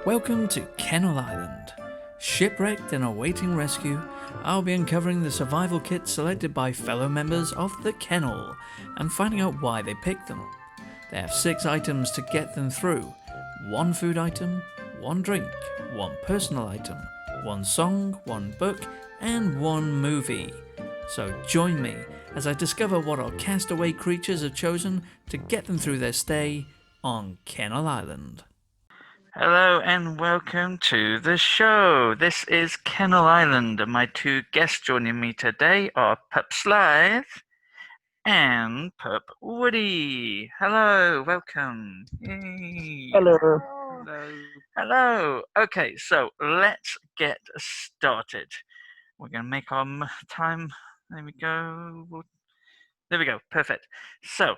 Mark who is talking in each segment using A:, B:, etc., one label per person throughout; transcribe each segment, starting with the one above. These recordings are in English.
A: Welcome to Kennel Island. Shipwrecked and awaiting rescue, I'll be uncovering the survival kits selected by fellow members of the Kennel and finding out why they picked them. They have 6 items to get them through: 1 food item, 1 drink, 1 personal item, 1 song, 1 book, and 1 movie. So join me as I discover what our castaway creatures have chosen to get them through their stay on Kennel Island. Hello and welcome to the show. This is Kennel Island, and my 2 guests joining me today are Pup Slythe and Pup Woodie. Hello, welcome. Yay.
B: Hello.
C: Hello.
A: Hello. Okay, so let's get started. We're going to make our time. There we go. There we go. Perfect. So,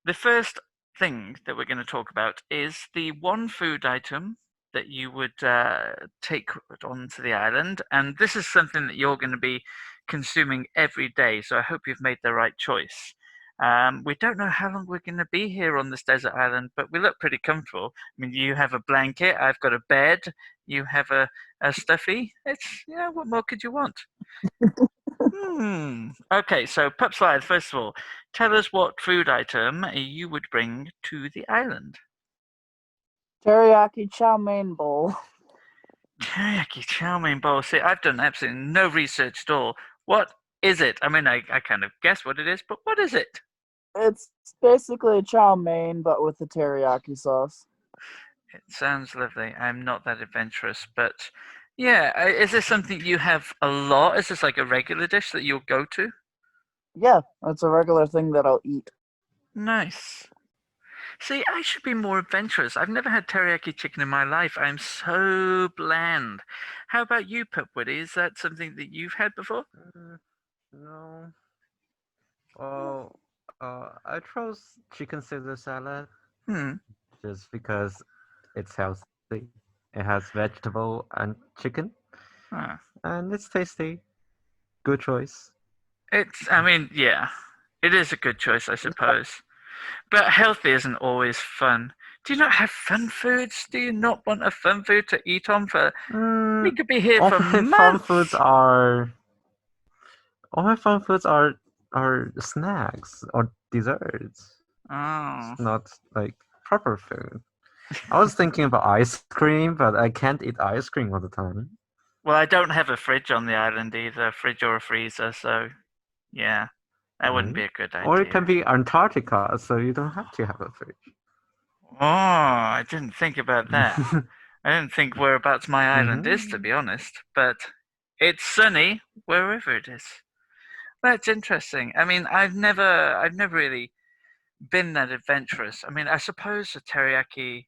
A: the first thing that we're going to talk about is the 1 food item that you would take onto the island, and this is something that you're going to be consuming every day, so I hope you've made the right choice. We don't know how long we're going to be here on this desert island, but we look pretty comfortable. I mean, you have a blanket, I've got a bed, you have a stuffy. What more could you want? Okay, so Pup Slythe, first of all, tell us what food item you would bring to the island.
B: Teriyaki chow mein bowl.
A: Teriyaki chow mein bowl. See, I've done absolutely no research at all. What is it? I mean, I kind of guess what it is, but what is it?
B: It's basically a chow mein, but with the teriyaki sauce.
A: It sounds lovely. I'm not that adventurous, but yeah, is this something you have a lot? Is this like a regular dish that you'll go to?
B: Yeah, it's a regular thing that I'll eat.
A: Nice. See, I should be more adventurous. I've never had teriyaki chicken in my life. I'm so bland. How about you, Pup Woodie? Is that something that you've had before?
C: No. Well, I chose chicken Caesar salad just because it's healthy. It has vegetable and chicken, and it's tasty. Good choice.
A: I mean, yeah, it is a good choice, I suppose. But healthy isn't always fun. Do you not have fun foods? Do you not want a fun food to eat on for? We could be here
C: All
A: for
C: my
A: months.
C: all my fun foods are snacks or desserts.
A: Oh.
C: It's not like proper food. I was thinking about ice cream, but I can't eat ice cream all the time.
A: Well, I don't have a fridge on the island either, a fridge or a freezer, so yeah, that wouldn't be a good idea.
C: Or it can be Antarctica, so you don't have to have a fridge.
A: Oh, I didn't think about that. I didn't think whereabouts my island is, to be honest, but it's sunny wherever it is. That's interesting. I mean, I've never really been that adventurous. I mean, I suppose a teriyaki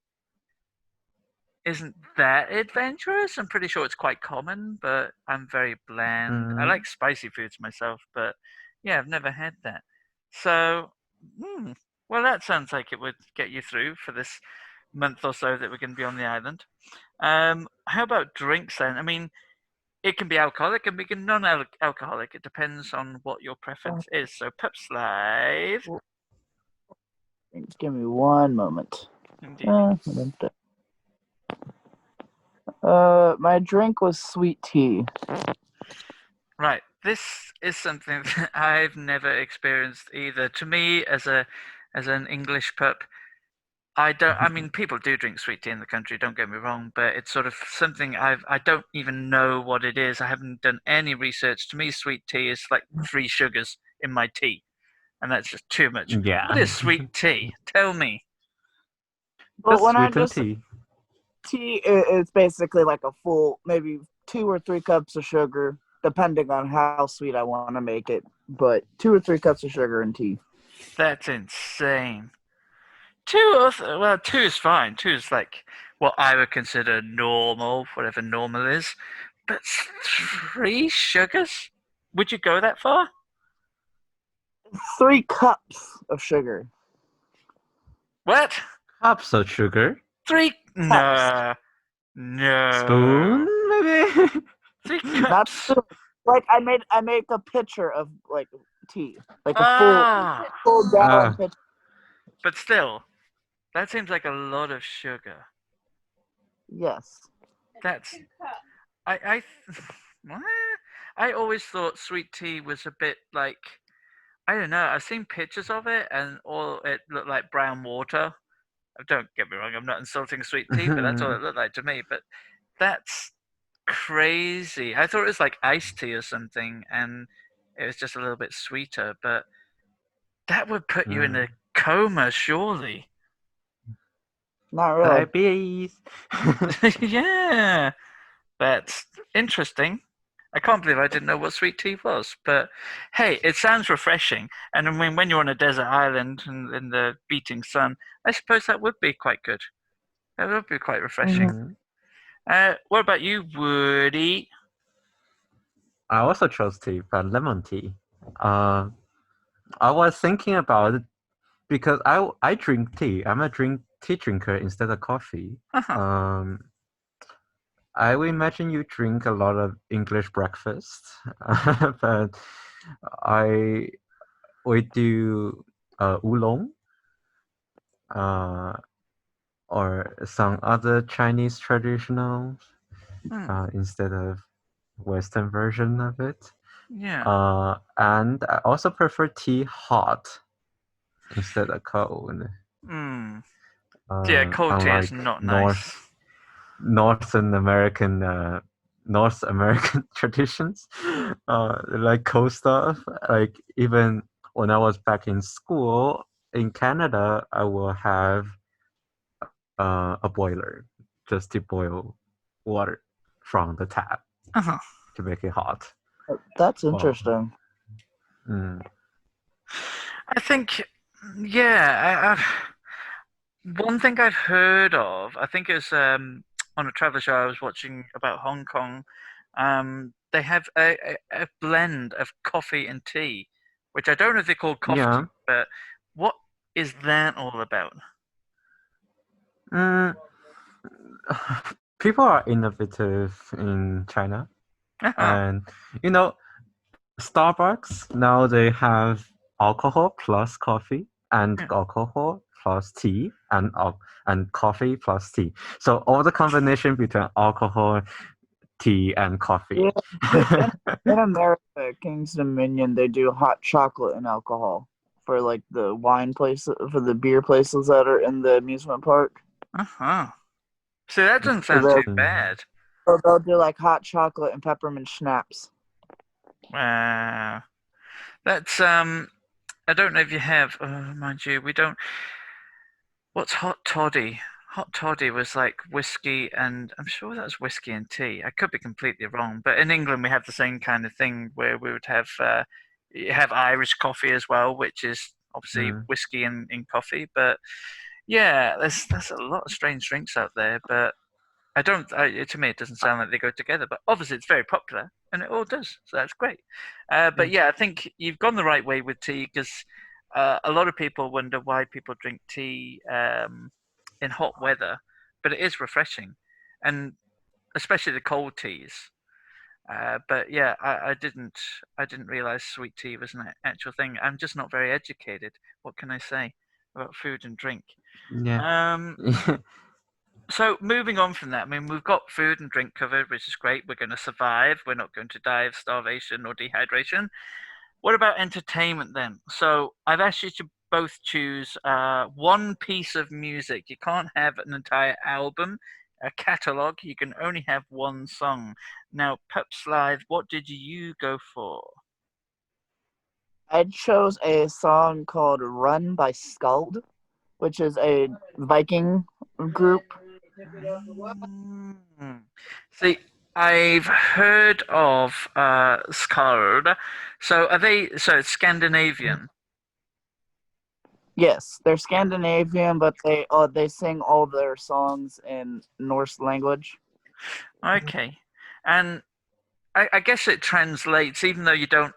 A: isn't that adventurous. I'm pretty sure it's quite common, but I'm very bland. I like spicy foods myself, but yeah, I've never had that. So, well, that sounds like it would get you through for this month or so that we're going to be on the island. How about drinks then? I mean, it can be alcoholic and be non-alcoholic. It depends on what your preference is. So, Pup Slythe.
B: Just give me one moment.
A: Indeed.
B: My drink was sweet tea.
A: Right. This is something that I've never experienced either. To me, as an English pup, I mean, people do drink sweet tea in the country. Don't get me wrong, but it's sort of something I don't even know what it is. I haven't done any research. To me, sweet tea is like 3 sugars in my tea, and that's just too much.
C: Yeah.
A: What is sweet tea? Tell me.
B: But when I
C: sweetened
B: just tea, it's basically like a full, maybe 2 or 3 cups of sugar, depending on how sweet I want to make it. But 2 or 3 cups of sugar in tea.
A: That's insane. 2 is fine. 2 is like what I would consider normal, whatever normal is. But 3 sugars? Would you go that far?
B: 3 cups of sugar.
A: What?
C: Cups of sugar?
A: 3? No.
C: Spoon, maybe?
A: 3 cups.
B: Not spoon. Like I make a pitcher of like tea, like a full gallon pitcher.
A: But still, that seems like a lot of sugar.
B: Yes.
A: That's I I always thought sweet tea was a bit like, I don't know. I've seen pictures of it, and all it looked like brown water. Don't get me wrong, I'm not insulting sweet tea, but that's all it looked like to me. But that's crazy. I thought it was like iced tea or something, and it was just a little bit sweeter. But that would put you in a coma, surely.
B: Not really.
C: Diabetes.
A: Yeah, that's interesting. I can't believe I didn't know what sweet tea was. But hey, it sounds refreshing. And I mean, when you're on a desert island and in the beating sun, I suppose that would be quite good. That would be quite refreshing.
B: Mhm.
A: What about you, Woody?
C: I also chose tea, but lemon tea. Uh, I was thinking about it because I drink tea. I'm a tea drinker instead of coffee.
A: Uh-huh.
C: Um, I would imagine you drink a lot of English breakfast, but I we do oolong, uh, or some other Chinese traditional instead of Western version of it.
A: Yeah.
C: And I also prefer tea hot instead of cold.
A: Mm. Yeah, cold tea is
C: Unlike
A: not nice.
C: Northern American North American traditions, like cold stuff. Like even when I was back in school in Canada, I will have a boiler just to boil water from the tap
A: Uh-huh.
C: to make it hot.
B: That's
C: Well,
B: interesting.
A: I think, yeah, one thing I've heard of, I think it was on a travel show I was watching about Hong Kong. They have a blend of coffee and tea, which I don't know if they call coffee tea,
C: yeah.
A: but what is that all about?
C: Mm, people are innovative in China,
A: Uh-huh.
C: and you know, Starbucks now they have alcohol plus coffee and
A: Yeah.
C: alcohol plus tea and coffee plus tea. So all the combination between alcohol, tea, and coffee.
B: Yeah. In America, King's Dominion, they do hot chocolate and alcohol for like the wine places, for the beer places that are in the amusement park.
A: Uh-huh. So that doesn't
B: So
A: sound too bad.
B: they'll do like hot chocolate and peppermint schnapps.
A: Wow. That's I don't know if you have, mind you, we don't. What's hot toddy? Hot toddy was like whiskey, and I'm sure that's whiskey and tea. I could be completely wrong, but in England we have the same kind of thing where we would have you have Irish coffee as well, which is obviously
C: Mm,
A: whiskey in coffee. But yeah, there's a lot of strange drinks out there, but I don't. To me, it doesn't sound like they go together. But obviously, it's very popular, and it all does. So that's great. But yeah, I think you've gone the right way with tea because a lot of people wonder why people drink tea in hot weather, but it is refreshing, and especially the cold teas. But yeah, I didn't realize sweet tea was an actual thing. I'm just not very educated. What can I say about food and drink?
C: yeah.
A: Um, so moving on from that, I mean, we've got food and drink covered, which is great. We're going to survive. We're not going to die of starvation or dehydration. What about entertainment then? So I've asked you to both choose one piece of music. You can't have an entire album, a catalog. You can only have one song. Now, Pup Slythe, what did you go for?
B: I chose a song called "Run" by Skald, which is a Viking group.
A: Mm. See, I've heard of Skald. So are they? So it's Scandinavian.
B: Yes, they're Scandinavian, but they sing all their songs in Norse language.
A: Okay, and I guess it translates, even though you don't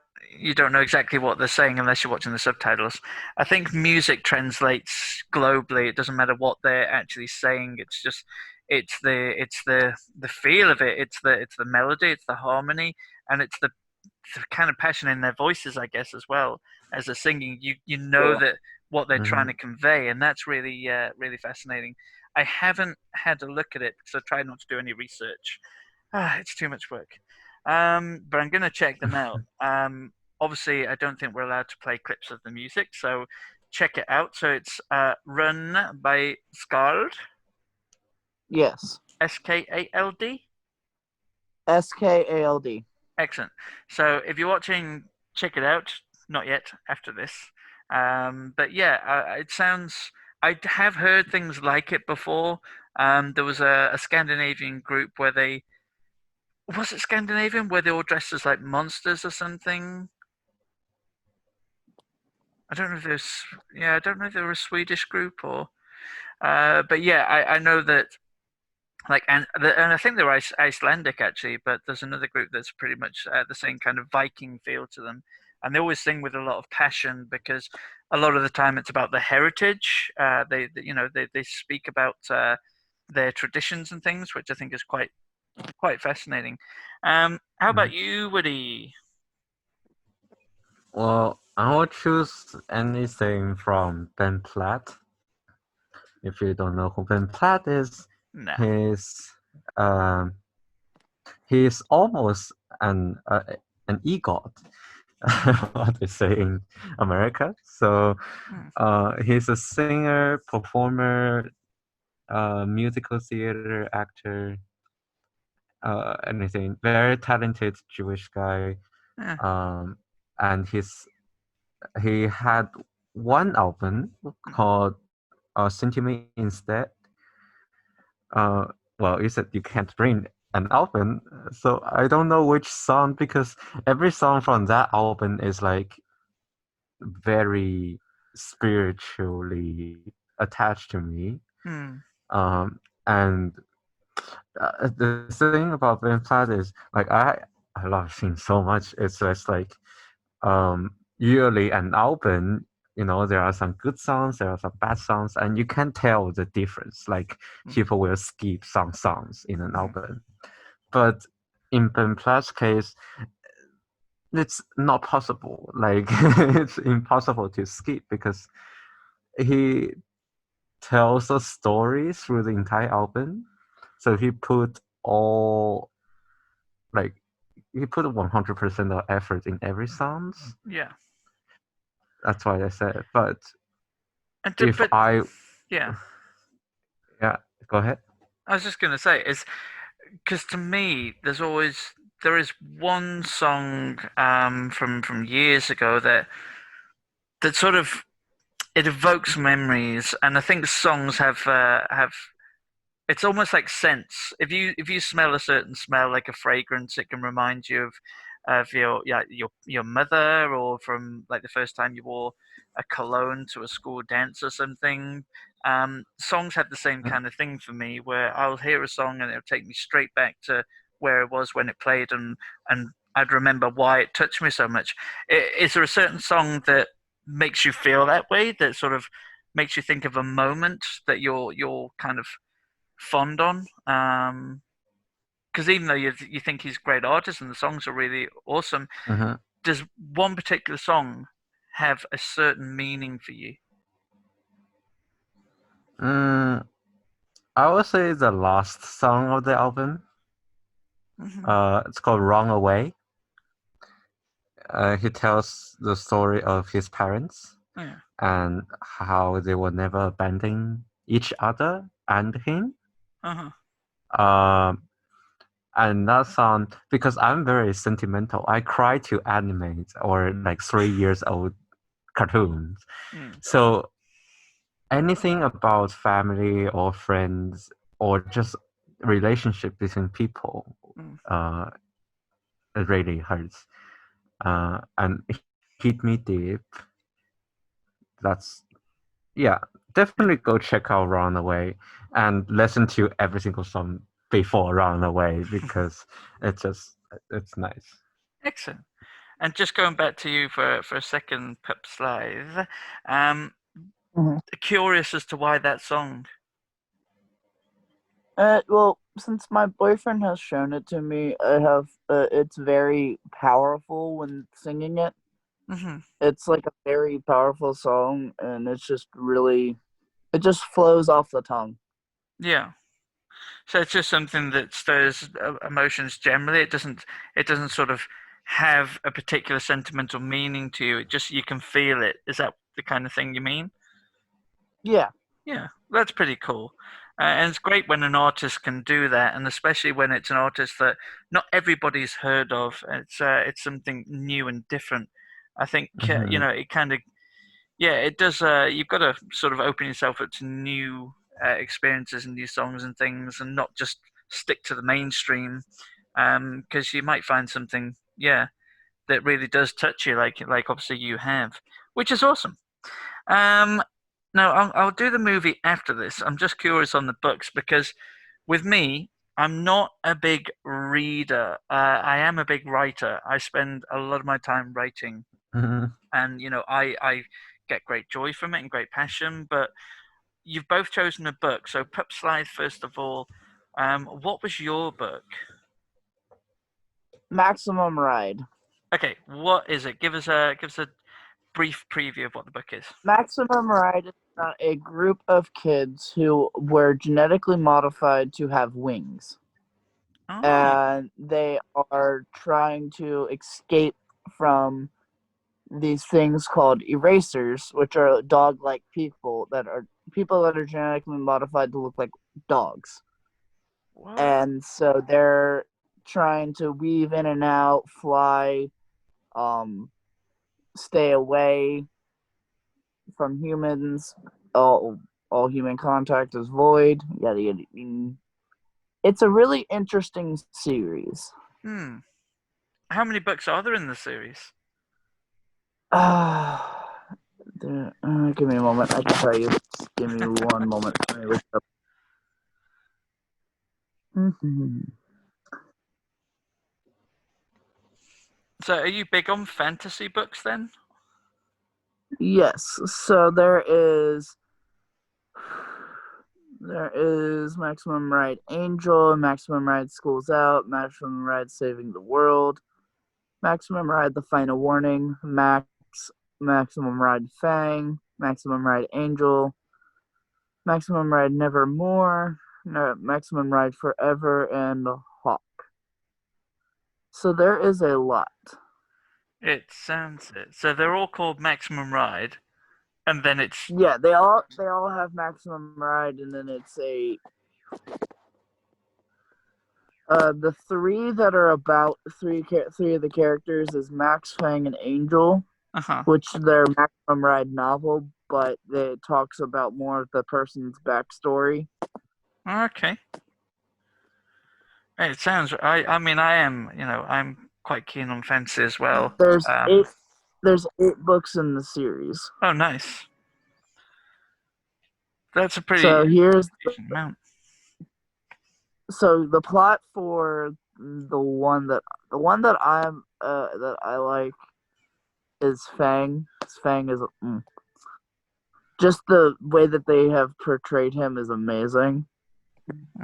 A: know exactly what they're saying unless you're watching the subtitles. I think music translates globally. It doesn't matter what they're actually saying. It's just it's the feel of it. It's the melody. It's the harmony, and it's the kind of passion in their voices, I guess, as well as they're singing. You know
B: Yeah.
A: that what they're trying
C: Mhm.
A: to convey, and that's really really fascinating. I haven't had a look at it because I try not to do any research. It's too much work. But I'm going to check them out. Obviously, I don't think we're allowed to play clips of the music, so check it out. So it's Run by Skald,
B: Yes.
A: Skald.
B: Skald.
A: Excellent. So if you're watching, check it out. Not yet, after this. But yeah, it sounds. I have heard things like it before. There was a Scandinavian group where they. Was it Scandinavian? Where they all dressed as like monsters or something? I don't know if there's. Yeah, I don't know if they were a Swedish group or. But yeah, I know that like and I think they're Icelandic actually, but there's another group that's pretty much the same kind of Viking feel to them, and they always sing with a lot of passion because a lot of the time it's about the heritage. They speak about their traditions and things, which I think is quite fascinating. How about you, Woody?
C: Well, I would choose anything from Ben Platt. If you don't know who Ben Platt is,
A: Nah.
C: he's um, he's almost an EGOT, what they say in America. So he's a singer, performer, musical theater actor, anything. Very talented Jewish guy.
A: Yeah.
C: And he had one album called Sentiment Instead. Well, you said you can't bring an album, so I don't know which song because every song from that album is like very spiritually attached to me. And the thing about Ben Platt is like I love him so much. It's just like usually an album, there are some good songs, there are some bad songs, and you can tell the difference. Like people will skip some songs in an album, but in Ben Platt's case, it's not possible. Like it's impossible to skip because he tells a story through the entire album. So he put 100% of effort in every song.
A: Yeah.
C: That's why I said. But
A: yeah,
C: go ahead.
A: I was just going to say is because to me there is one song from years ago that sort of it evokes memories, and I think songs have it's almost like scents. If you smell a certain smell, like a fragrance, it can remind you of your mother, or from like the first time you wore a cologne to a school dance or something. Songs have the same kind of thing for me, where I'll hear a song and it'll take me straight back to where it was when it played, and I'd remember why it touched me so much. Is there a certain song that makes you feel that way? That sort of makes you think of a moment that you're kind of fond on, because even though you think he's a great artist and the songs are really awesome, does one particular song have a certain meaning for you?
C: I would say the last song of the album. It's called "Wrong Away." He tells the story of his parents and how they will never abandon each other and him. And that song, because I'm very sentimental, I cry to animate or like 3 years old cartoons. So anything about family or friends or just relationship between people, it really hurts. And hit me deep. Definitely go check out Runaway and listen to every single song before Runaway because it's nice.
A: Excellent. And just going back to you for a second, Pup Slythe, curious as to why that song.
B: Well, since my boyfriend has shown it to me, I have. It's very powerful when singing it. It's like a very powerful song, and it's just really, it just flows off the tongue.
A: Yeah. So it's just something that stirs emotions generally. It doesn't sort of have a particular sentimental meaning to you. It just you can feel it. Is that the kind of thing you mean?
B: Yeah.
A: Yeah, that's pretty cool. And it's great when an artist can do that, and especially when it's an artist that not everybody's heard of. It's something new and different. I think
C: Hmm.
A: it kind of yeah, it does. You've got to sort of open yourself up to new experiences and new songs and things, and not just stick to the mainstream. Because you might find something, yeah, that really does touch you, like obviously you have, which is awesome. Um, now I'll do the movie after this. I'm just curious on the books because with me, I'm not a big reader. I am a big writer. I spend a lot of my time writing,
C: Hmm.
A: and I get great joy from it and great passion. But you've both chosen a book. So Pup Slythe, first of all, what was your book?
B: Maximum Ride.
A: Okay, what is it? Give us a brief preview of what the book is.
B: Maximum Ride is about a group of kids who were genetically modified to have wings.
A: Oh,
B: And they are trying to escape from these things called erasers, which are dog-like people that are genetically modified to look like dogs.
A: whoa.
B: And so they're trying to weave in and out, fly, um, stay away from humans. All human contact is void. Yada yada. It's a really interesting series.
A: Hmm. How many books are there in the series?
B: Uh, give me a moment. I can tell you. Just give me one moment. Let me look up. Mhm.
A: So, are you big on fantasy books then?
B: Yes. So there is Maximum Ride Angel, Maximum Ride Schools Out, Maximum Ride Saving the World, Maximum Ride The Final Warning, Maximum Ride Fang, Maximum Ride Angel, Maximum Ride Nevermore, Maximum Ride Forever, and Hawk. So there is a lot.
A: It sounds it. So they're all called Maximum Ride, and then it's
B: Yeah, they all have Maximum Ride, and then it's a the three that are about three of the characters is Max, Fang, and Angel,
A: uh-huh.
B: which they're Maximum Ride novel, but it talks about more of the person's backstory.
A: Okay. It sounds. I mean, I am. I'm quite keen on fantasy as well.
B: There's
A: Um.
B: eight there's 8 books in the series.
A: Oh, nice. That's a
B: So
A: pretty
B: here's
A: decent amount.
B: so the plot for the one that I like is Fang. Fang is just the way that they have portrayed him is amazing.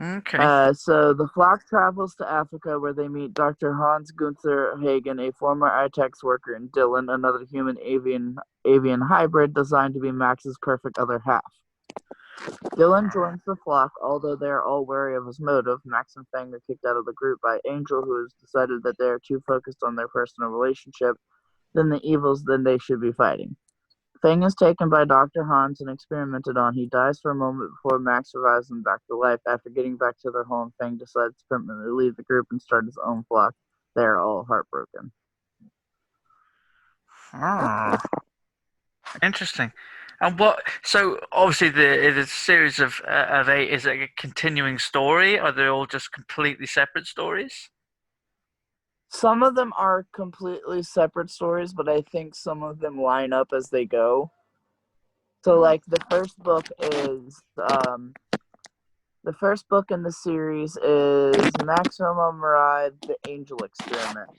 A: Okay.
B: So the flock travels to Africa where they meet Dr. Hans Gunther Hagen, a former ITEX worker, and Dylan, another human avian hybrid designed to be Max's perfect other half. Dylan joins the flock, although they are all wary of his motive. Max and Fang are kicked out of the group by Angel, who has decided that they are too focused on their personal relationship than the evils than they should be fighting. Fang is taken by Dr. Hans and experimented on. He dies for a moment before Max revives him back to life. After getting back to their home, Fang decides to permanently leave the group and start his own flock. They are all heartbroken.
A: Oh, interesting. And what? So obviously, it is a series of 8. Is it a continuing story? Are they all just completely separate stories?
B: Some of them are completely separate stories, but I think some of them line up as they go. So,
A: Oh,
B: like the first book in the series is Maximum Ride: The Angel Experiment.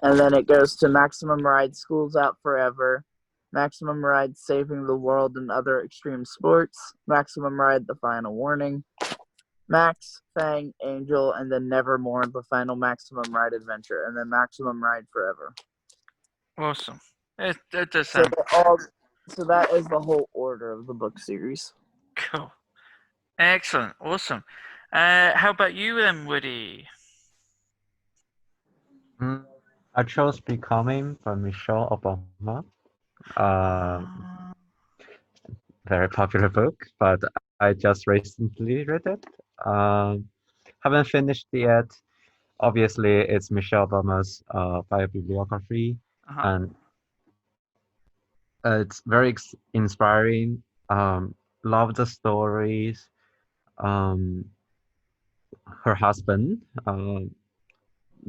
B: And then it goes to Maximum Ride Schools Out Forever, Maximum Ride Saving the World and Other Extreme Sports, Maximum Ride The Final Warning, Max, Fang, Angel, and then Nevermore, the final Maximum Ride Adventure, and then Maximum Ride Forever.
A: awesome. It does
B: So
A: sound
B: all so that is the whole order of the book series.
A: cool. Excellent, awesome. How about you then, Woody?
C: Mm, I chose Becoming by Michelle Obama. Uh,
A: Ah,
C: Very popular book, but I just recently read it. Um, haven't finished it yet. Obviously, it's Michelle Obama's bibliography,
A: uh-huh.
C: and it's very inspiring. Love the stories. Um, Her husband,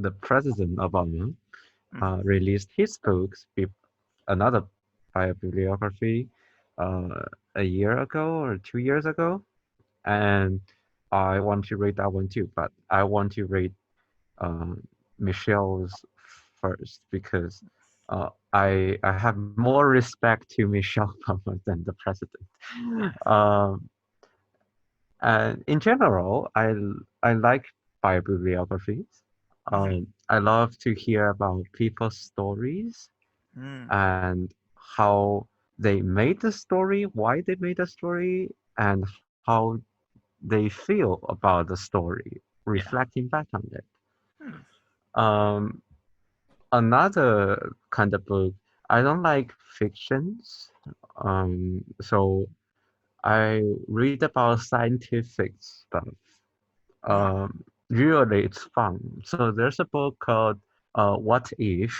C: the President Obama,
A: Mm-hmm.
C: released his books, another bibliography, uh, a year ago or 2 years ago, and I want to read that one too. But I want to read uh, Michelle's first because I have more respect to Michelle Obama than the president.
A: Yeah.
C: Um, and in general, I like bibliographies.
A: Mm-hmm.
C: I love to hear about people's stories
A: Mm.
C: and how they made the story, why they made the story, and how they feel about the story,
A: Yeah.
C: reflecting back on it.
A: Mm.
C: Um, Another kind of book, I don't like fictions, so I read about scientific stuff.
A: Mm.
C: Usually it's fun. So there's a book called What If?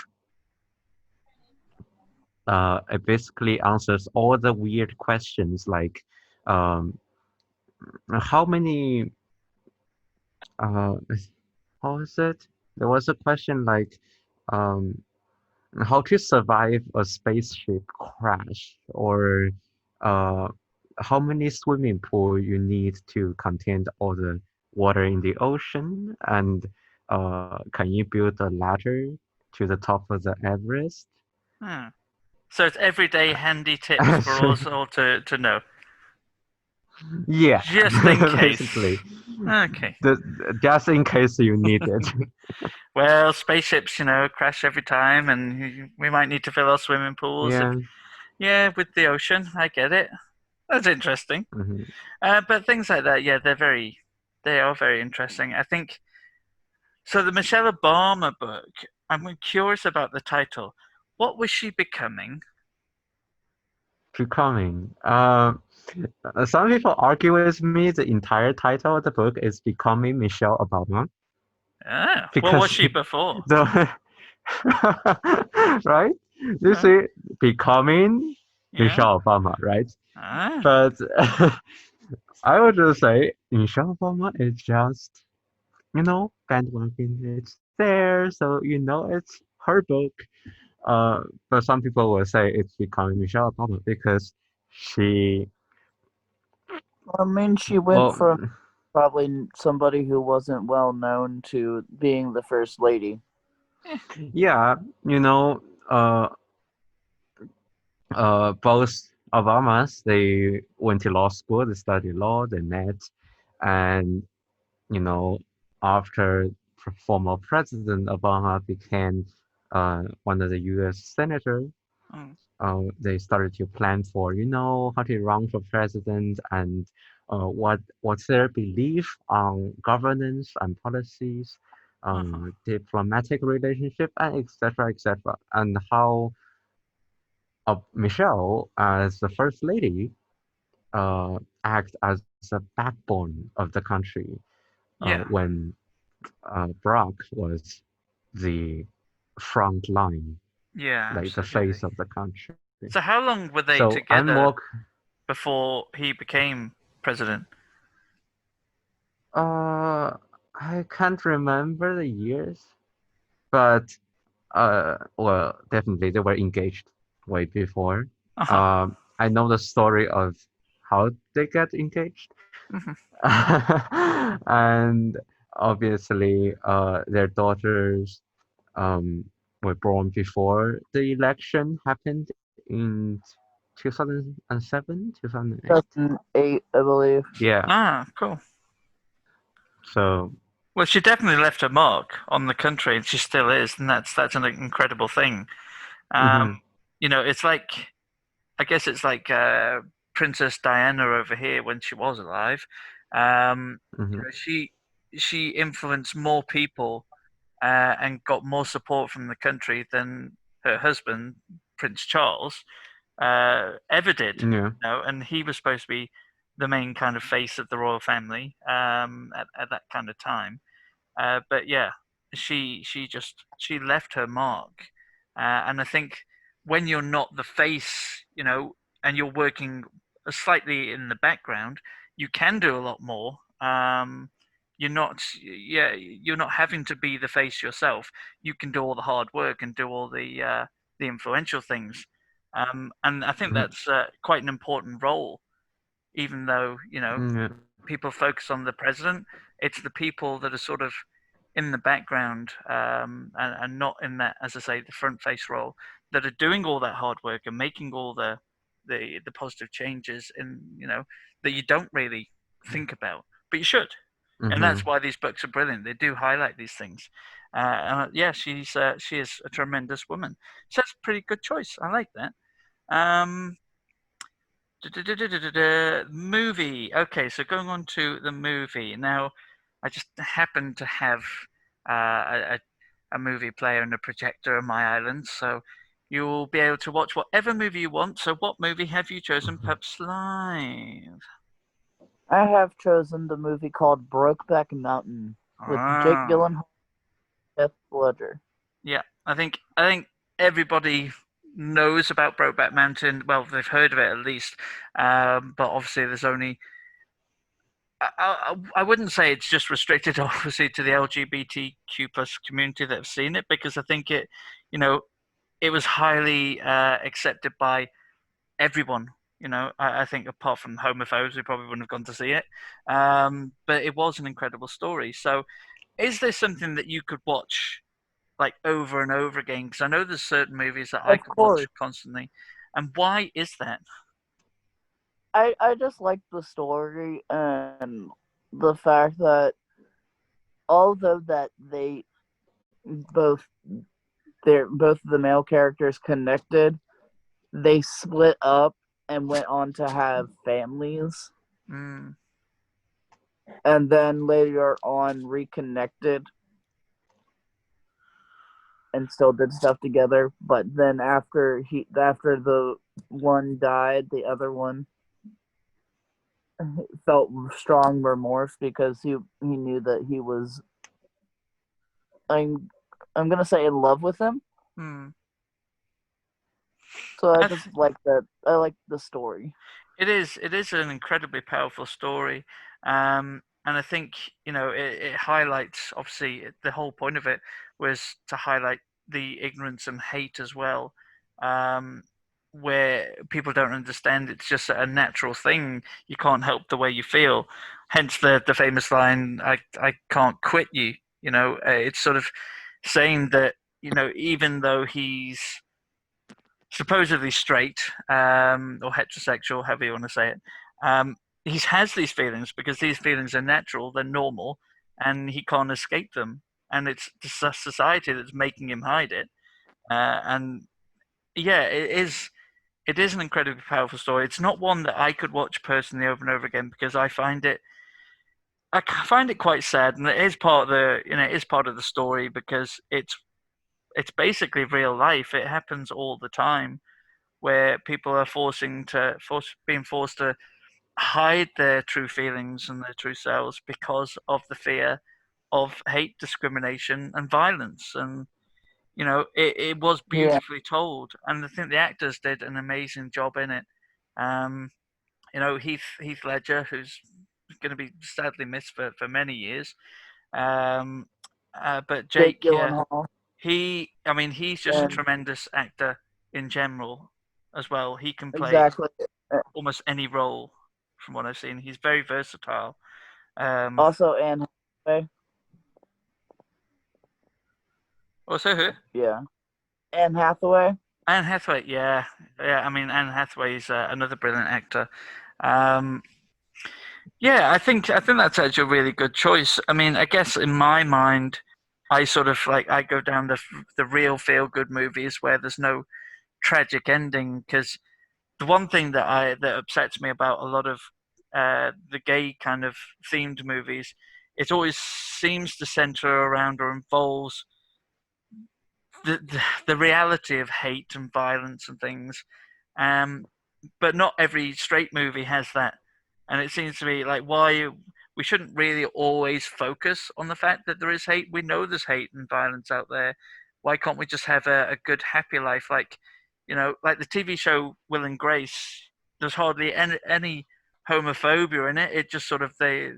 C: It basically answers all the weird questions like um, how many uh, how is it? There was a question like um, how to survive a spaceship crash, or uh, how many swimming pool you need to contain all the water in the ocean, and can you build a ladder to the top of the Everest?
A: Mm. So it's everyday handy tips for us all to know,
C: Yeah,
A: just in case.
C: basically,
A: Okay.
C: just in case you need it.
A: Well, spaceships, crash every time, and we might need to fill our swimming pools. And
C: Yeah.
A: yeah, with the ocean, I get it. That's interesting.
C: Mhm.
A: But things like that, yeah, they are very interesting. I think so. The Michelle Obama book, I'm curious about the title. What was she becoming?
C: Becoming. Some people argue with me the entire title of the book is Becoming Michelle Obama
A: Ah, what was
C: because
A: she before?
C: the right? You
A: Uh,
C: see, Becoming
A: yeah.
C: Michelle Obama, right?
A: Ah.
C: But I would just say Michelle Obama is just, bandwagon. It's there, so it's her book. But some people will say it's Becoming Michelle Obama because she,
B: I mean, she went
C: well,
B: from probably somebody who wasn't well known to being the first lady.
A: Eh.
C: yeah, you know, uh, both Obamas, they went to law school, they studied law, they met, and, you know, after former President Obama became one of the U.S. senators,
A: Mm,
C: they started to plan for, how to run for president and what's their belief on governance and policies,
A: uh-huh.
C: diplomatic relationship, and etc. etc. And how Michelle, as the first lady, act as a backbone of the country
A: Yeah.
C: when Barack was the front line,
A: Yeah,
C: like the face
A: absolutely.
C: of the country.
A: So how long were they
C: So I'm
A: together
C: more
A: before he became president?
C: Uh, I can't remember the years, but well, definitely they were engaged way before.
A: Uh-huh.
C: I know the story of how they get engaged,
A: Hmm.
C: and obviously, their daughters um were born before the election happened in 2007, 2008.
B: 2008, I believe.
C: Yeah,
A: Ah, cool.
C: so.
A: Well, she definitely left a mark on the country, and she still is, and that's an incredible thing. Um,
C: Mhm.
A: it's like I guess it's like Princess Diana over here when she was alive.
C: Mm-hmm.
A: She influenced more people and got more support from the country than her husband, Prince Charles, ever did.
C: Yeah.
A: And he was supposed to be the main kind of face of the royal family at that kind of time. But yeah, she left her mark, and I think when you're not the face, and you're working slightly in the background, you can do a lot more. You're not having to be the face yourself. You can do all the hard work and do all the influential things, and I think
C: Mhm.
A: that's quite an important role. Even though
C: Yeah.
A: people focus on the president, it's the people that are sort of in the background and not in that, as I say, the front face role, that are doing all that hard work and making all the positive changes in that you don't really think about, but you should. And
C: Mm-hmm.
A: that's why these books are brilliant. They do highlight these things. Yeah, she is a tremendous woman. So that's a pretty good choice. I like that. Um, Movie. Okay, so going on to the movie. Now, I just happen to have a movie player and a projector on my island, so you'll be able to watch whatever movie you want. So, what movie have you chosen,
C: Mm-hmm.
A: Pup Slythe?
B: I have chosen the movie called Brokeback Mountain with Jake
A: Ah,
B: Gyllenhaal and Heath Ledger.
A: yeah. I think everybody knows about Brokeback Mountain. Well, they've heard of it at least, but obviously there's only I wouldn't say it's just restricted, obviously, to the LGBTQ plus community that have seen it, because I think you know, it was highly accepted by everyone. I think apart from homophobes who probably wouldn't have gone to see it, but it was an incredible story. So, is there something that you could watch like over and over again? Because I know there's certain movies that I
B: Of
A: could watch
B: course,
A: constantly, and why is that?
B: I just like the story and the fact that although that both both of the male characters connected, they split up and went on to have families,
A: Mm,
B: and then later on reconnected and still did stuff together. But then after the one died, the other one felt strong remorse because he knew that he was I'm I'm gonna say in love with him.
A: mm.
B: So I
A: I
B: just like that. I like the story.
A: It is an incredibly powerful story, and I think it highlights, obviously, the whole point of it was to highlight the ignorance and hate as well, um, where people don't understand it's just a natural thing. You can't help the way you feel. Hence the famous line, "I can't quit you." It's sort of saying that even though he's supposedly straight or heterosexual, however you want to say it, he has these feelings because these feelings are natural, they're normal, and he can't escape them. And it's the society that's making him hide it. And yeah, it is an incredibly powerful story. It's not one that I could watch personally over and over again because I find it quite sad, and it is part of it is part of the story because it's basically real life. It happens all the time where people are being forced to hide their true feelings and their true selves because of the fear of hate, discrimination, and violence. And it was
B: Yeah,
A: beautifully told, and I think the actors did an amazing job in it. Um, Heath Ledger, who's going to be sadly missed for many years. Um, but
B: Jake
A: Jake, yeah,
B: Gyllenhaal
A: I mean, he's just a
B: and
A: tremendous actor in general as well. He can play
B: exactly.
A: almost any role from what I've seen. He's very versatile. Um,
B: Also Anne Hathaway.
A: Also, who?
B: Yeah, Anne Hathaway.
A: Anne Hathaway. Yeah, yeah. I mean, Anne Hathaway is another brilliant actor. Um, yeah, I think that's actually a really good choice. I mean, I guess in my mind, I sort of like I go down the real feel good movies where there's no tragic ending because the one thing that upsets me about a lot of the gay kind of themed movies, it always seems to center around or involves the reality of hate and violence and things. Um, but not every straight movie has that, and it seems to me like why we shouldn't really always focus on the fact that there is hate. We know there's hate and violence out there. Why can't we just have a good happy life? Like, like the TV show Will and Grace. There's hardly any homophobia in it. It just sort of they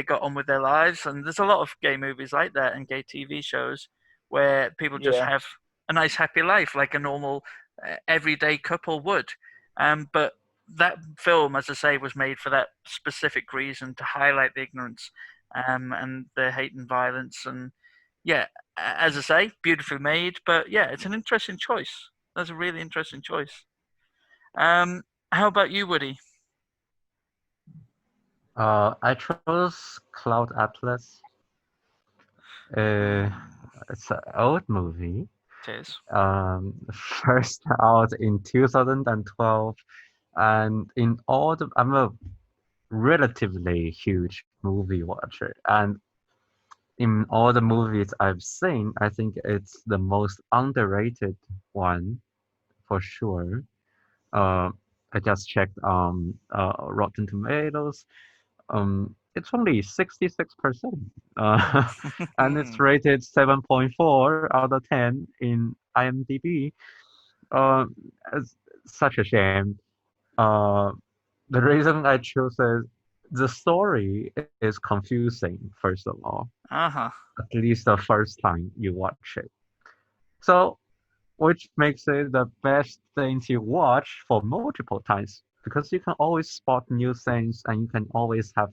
A: got on with their lives, and there's a lot of gay movies like that and gay TV shows where people just
B: Yeah.
A: have a nice happy life like a normal everyday couple would. But that film, as I say, was made for that specific reason to highlight the ignorance and the hate and violence. And yeah, as I say, beautifully made. But yeah, it's an interesting choice. That's a really interesting choice. How about you, Woody?
C: I chose Cloud Atlas. Uh, it's an old movie.
A: It is.
C: First out in 2012, and in all the, I'm a relatively huge movie watcher, and in all the movies I've seen, I think it's the most underrated one for sure. Uh, I just checked Rotten Tomatoes. It's only 66%. And it's rated 7.4 out of 10 in IMDb. Uh, it's such a shame. Uh, the reason I chose is the story is confusing, first of all,
A: Uh-huh.
C: at least the first time you watch it. So, which makes it the best thing to watch for multiple times because you can always spot new things and you can always have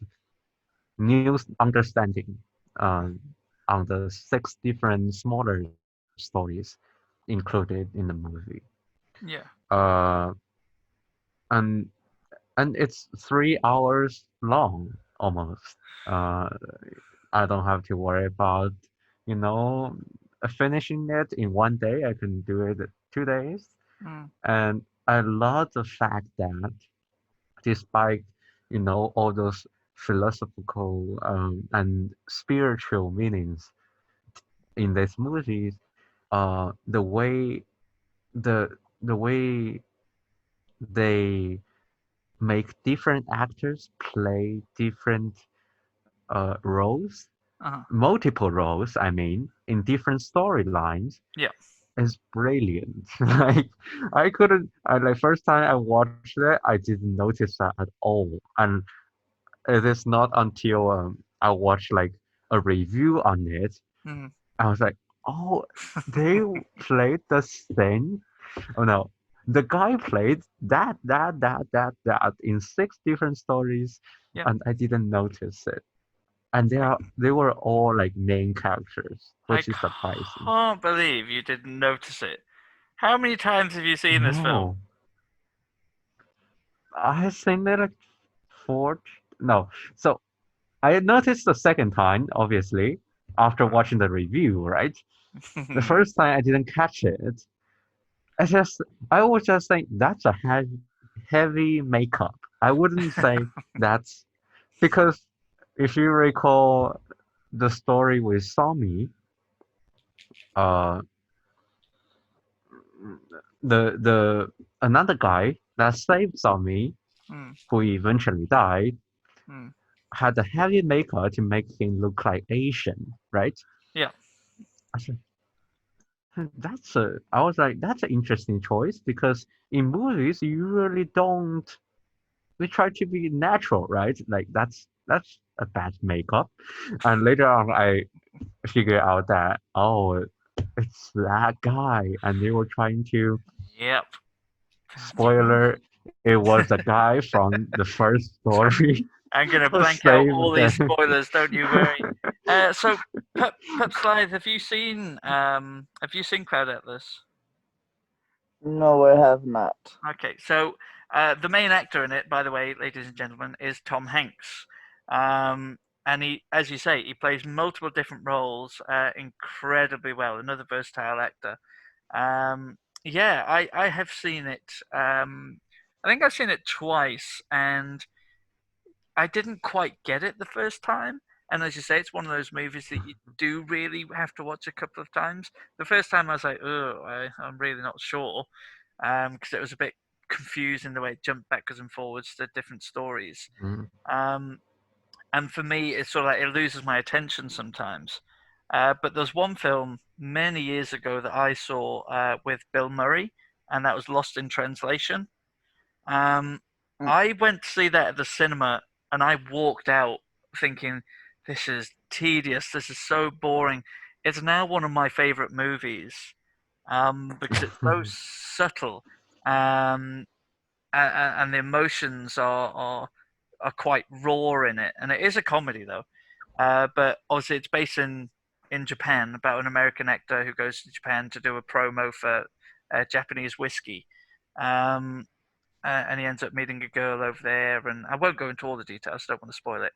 C: new understanding um, on the 6 different smaller stories included in the movie.
A: Yeah.
C: Uh, and and it's 3 hours long almost. Uh, I don't have to worry about, you know, finishing it in one day. I can do it in 2 days.
A: Mm.
C: And I love the fact that despite, all those philosophical and spiritual meanings in these movies, the way the way they make different actors play different roles,
A: Uh-huh.
C: multiple roles, I mean, in different storylines,
A: Yeah.
C: is brilliant. Like like first time I watched it, I didn't notice that at all. And it is not until I watched like a review on it,
A: Mm.
C: I was like, oh, they played the same. Oh no, the guy played that in 6 different stories,
A: Yeah.
C: and I didn't notice it. And they were all like main characters,
A: I
C: which is surprising.
A: can't believe you didn't notice it. How many times have you seen this film?
C: No, I think they're like four. No, so I noticed the second time, obviously, after watching the review, right? The first time I didn't catch it. I just, I was just saying that's a heavy makeup. I wouldn't say that's because if you recall the story with Sami, uh, the another guy that saved Sami,
A: Mm.
C: who eventually died,
A: Mm.
C: had a heavy makeup to make him look like Asian, right?
A: Yeah.
C: I said, I was like, that's an interesting choice because in movies you really don't. We try to be natural, right? Like that's a bad makeup. And later on, I figured out that it's that guy, and they were trying to
A: Yep.
C: spoiler. It was the guy from the first story
A: I'm gonna
C: who
A: blank out
C: saved
A: all these
C: them.
A: spoilers. Don't you worry. So, Pup Slythe, have you seen Cloud Atlas?
B: No, I have not.
A: Okay, so the main actor in it, by the way, ladies and gentlemen, is Tom Hanks. And he, as you say, he plays multiple different roles incredibly well. Another versatile actor. Yeah, I have seen it. I think I've seen it twice, and I didn't quite get it the first time. And as you say, it's one of those movies that you do really have to watch a couple of times. The first time I was like, oh, I'm really not sure, because it was a bit confusing the way it jumped backwards and forwards to different stories.
C: Mm.
A: Um, and for me, it's sort of like it loses my attention sometimes. But there's one film many years ago that I saw with Bill Murray, and that was Lost in Translation. Um,
B: Mm.
A: I went to see that at the cinema, and I walked out thinking, "This is tedious. This is so boring." It's now one of my favorite movies because it's so subtle, um, and the emotions are quite raw in it. And it is a comedy though, but obviously it's based in Japan about an American actor who goes to Japan to do a promo for Japanese whiskey. Um, and he ends up meeting a girl over there. And I won't go into all the details; I don't want to spoil it.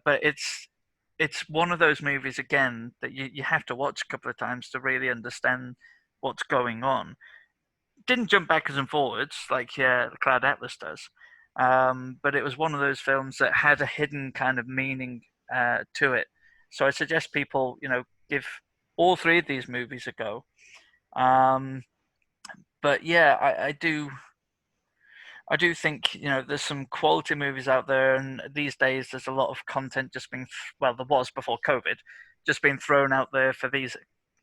A: But it's one of those movies again that you have to watch a couple of times to really understand what's going on. Didn't jump backwards and forwards like Cloud Atlas does, but it was one of those films that had a hidden kind of meaning to it. So I suggest people, give all three of these movies a go. Um, but yeah, I do think there's some quality movies out there, and these days there's a lot of content just being well, there was before COVID, just being thrown out there for these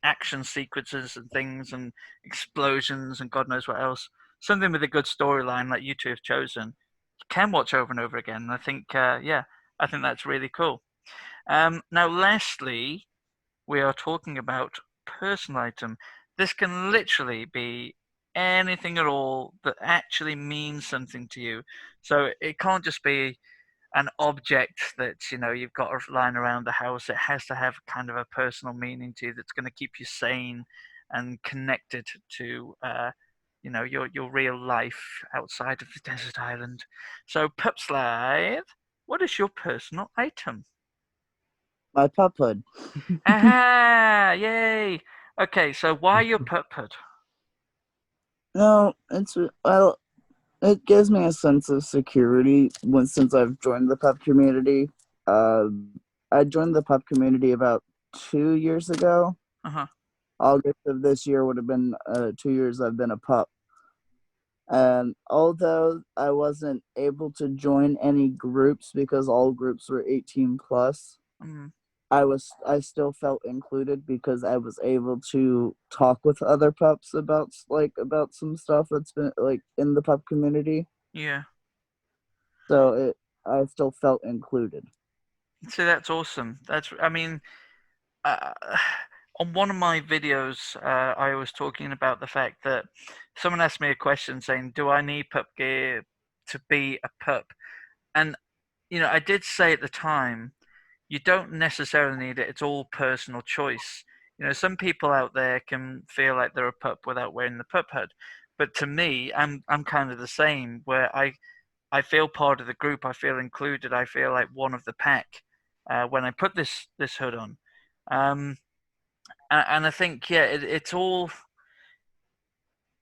A: action sequences and things and explosions and God knows what else. Something with a good storyline like you two have chosen, you can watch over and over again. And I think, I think that's really cool. Now, lastly, we are talking about personal item. This can literally be anything at all that actually means something to you. So it can't just be an object that you've got lying around the house. It has to have kind of a personal meaning to you that's going to keep you sane and connected to your real life outside of the desert island. So Pup Slythe, what is your personal item?
B: My pup hood.
A: Aha! Yay! Okay, so why your pup hood?
B: No, well, it gives me a sense of security since I've joined the pup community. Uh, I joined the pup community about 2 years ago.
A: Uh-huh.
B: August of this year would have been 2 years I've been a pup. And although I wasn't able to join any groups because all groups were 18 plus,
A: Mm,
B: I still felt included because I was able to talk with other pups about some stuff that's been like in the pup community.
A: yeah.
B: So I still felt included.
A: See, that's awesome. I mean, uh, on one of my videos, I was talking about the fact that someone asked me a question saying, "Do I need pup gear to be a pup?" And I did say at the time, you don't necessarily need it. It's all personal choice. Some people out there can feel like they're a pup without wearing the pup hood, but to me, I'm kind of the same. Where I feel part of the group. I feel included. I feel like one of the pack when I put this hood on. Um, and I think it's all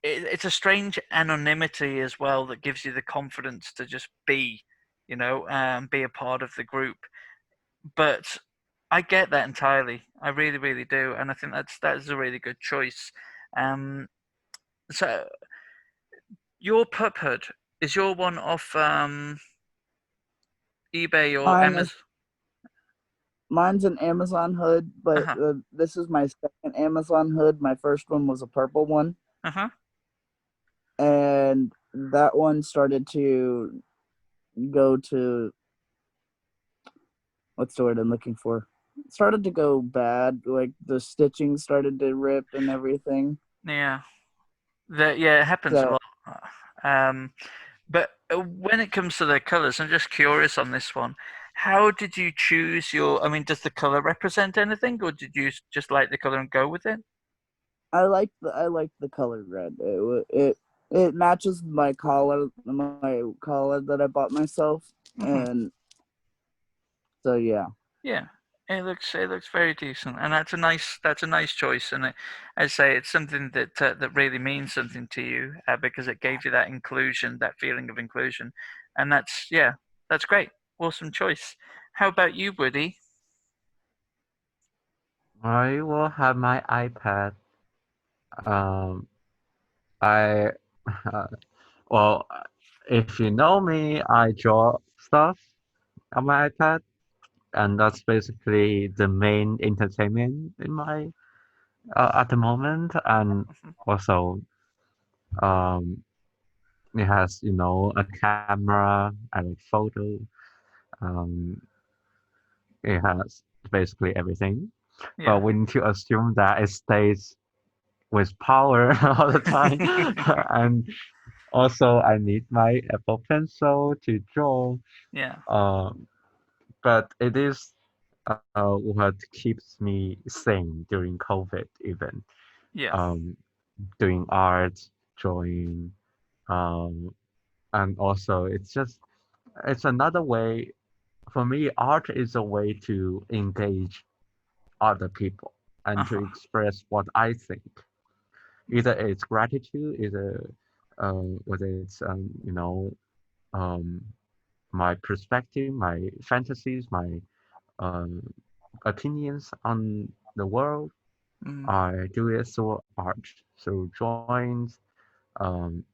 A: it's a strange anonymity as well that gives you the confidence to just be a part of the group. But I get that entirely. I really, really do, and I think that is a really good choice. Um, so your pup hood, is your one off eBay or
B: Mine is
A: Amazon?
B: Mine's an Amazon hood, but
A: Uh-huh.
B: this is my second Amazon hood. My first one was a purple one,
A: Uh-huh.
B: and that one started to go to what's the word I'm looking for? It started to go bad. Like the stitching started to rip and everything.
A: Yeah. Yeah, it happens a
B: So
A: lot. Um, but when it comes to the colors, I'm just curious on this one. How did you choose I mean, does the color represent anything, or did you just like the color and go with it?
B: I like the color red. It matches my collar that I bought myself,
A: Hmm.
B: and so yeah.
A: Yeah, it looks very decent, and that's a nice choice. And I say it's something that really means something to you because it gave you that inclusion, that feeling of inclusion, and that's great. Awesome choice. How about you, Woody?
C: I will have my iPad. Um, I uh, well, if you know me, I draw stuff on my iPad, and that's basically the main entertainment in my at the moment. And
A: Mhm.
C: also, um, it has a camera and a photo. Um, it has basically everything. But
A: Yeah.
C: we need to assume that it stays with power all the time. And also, I need my Apple Pencil to draw.
A: Yeah.
C: Um, but it is what keeps me sane during COVID, even
A: Yeah.
C: um, doing art, drawing, um, and also it's another way for me. Art is a way to engage other people and to
A: Uh-huh.
C: express what I think. Either it's gratitude, either whether it's um, my perspective, my fantasies, my um, opinions on the world.
A: Mm.
C: I do it through art, through drawings. Um,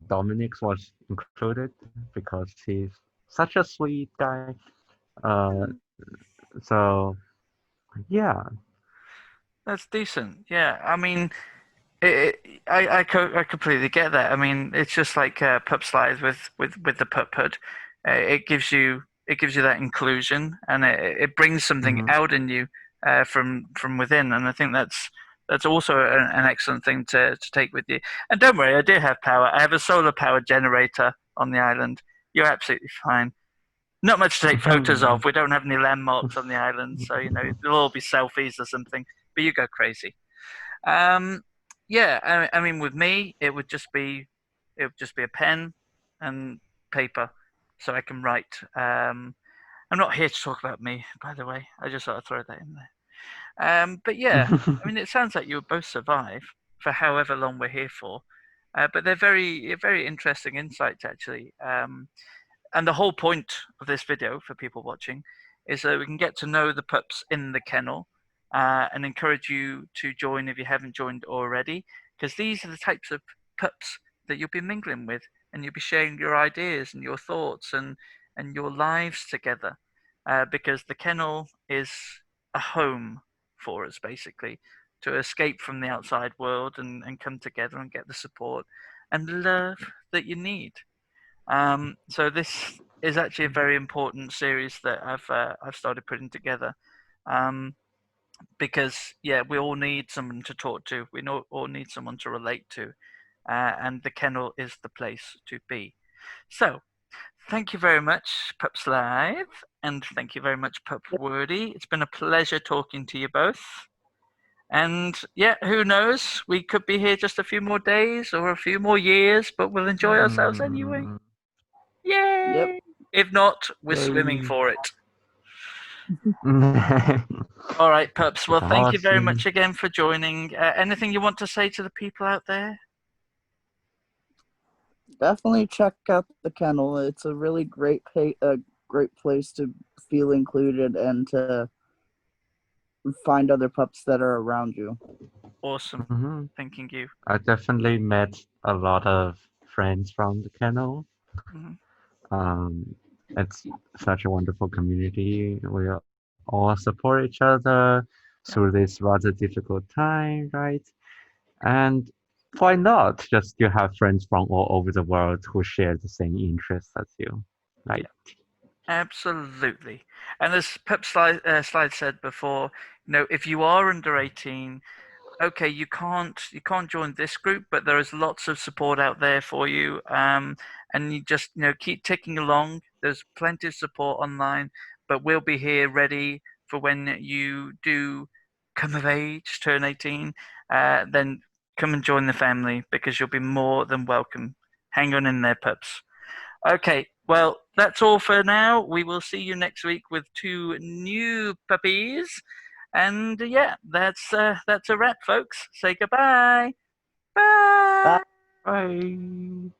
C: Dominic's was included because he's such a sweet guy. Uh, so yeah.
A: That's decent. Yeah. I mean, I completely get that. I mean, it's just like Pup Slythe with the Pup Hood. It gives you that inclusion, and it brings something
C: Hmm.
A: out in you from within. And I think that's also an excellent thing to take with you. And don't worry, I do have power. I have a solar power generator on the island. You're absolutely fine. Not much to take photos of. We don't have any landmarks on the island, so it'll all be selfies or something. But you go crazy. Um, yeah, I mean, with me, it would just be a pen and paper, so I can write. I'm not here to talk about me, by the way. I just thought I'd throw that in there. But yeah, I mean, it sounds like you would both survive for however long we're here for. But they're very interesting insights, actually. And the whole point of this video for people watching is that we can get to know the pups in the kennel and encourage you to join if you haven't joined already, because these are the types of pups that you'll be mingling with, and you'll be sharing your ideas and your thoughts and your lives together, because the kennel is a home for us, basically, to escape from the outside world and come together and get the support and love that you need. So this is actually a very important series that I've started putting together, um, because yeah, we all need someone to talk to. All need someone to relate to, and the kennel is the place to be. So thank you very much, Pup Slythe, and thank you very much, Pup Woodie. It's been a pleasure talking to you both. And yeah, who knows? We could be here just a few more days or a few more years, but we'll enjoy ourselves anyway.
C: Mm,
B: Yep.
A: Yay! If not, we're swimming
C: yay.
A: for it. All right, pups. Well, thank you very much
C: Awesome.
A: again for joining. Anything you want to say to the people out there?
B: Definitely check out the kennel. It's a really great place to feel included and to find other pups that are around you.
A: Awesome.
C: Hmm.
A: Thanking you.
C: I definitely met a lot of friends from the kennel.
A: Mhm.
C: Um, it's such a wonderful community. We all support each other
A: Yeah.
C: through this rather difficult time, right? And why not just to have friends from all over the world who share the same interests as you,
A: Yeah.
C: right?
A: Absolutely. And as Slide said before, if you are under 18, okay, you can't join this group, but there is lots of support out there for you. And you just keep ticking along. There's plenty of support online, but we'll be here ready for when you do come of age, turn 18. Then come and join the family because you'll be more than welcome. Hang on in there, pups. Okay, well, that's all for now. We will see you next week with two new puppies. And yeah, that's a wrap, folks. Say goodbye. Bye.
B: Bye.
C: Bye.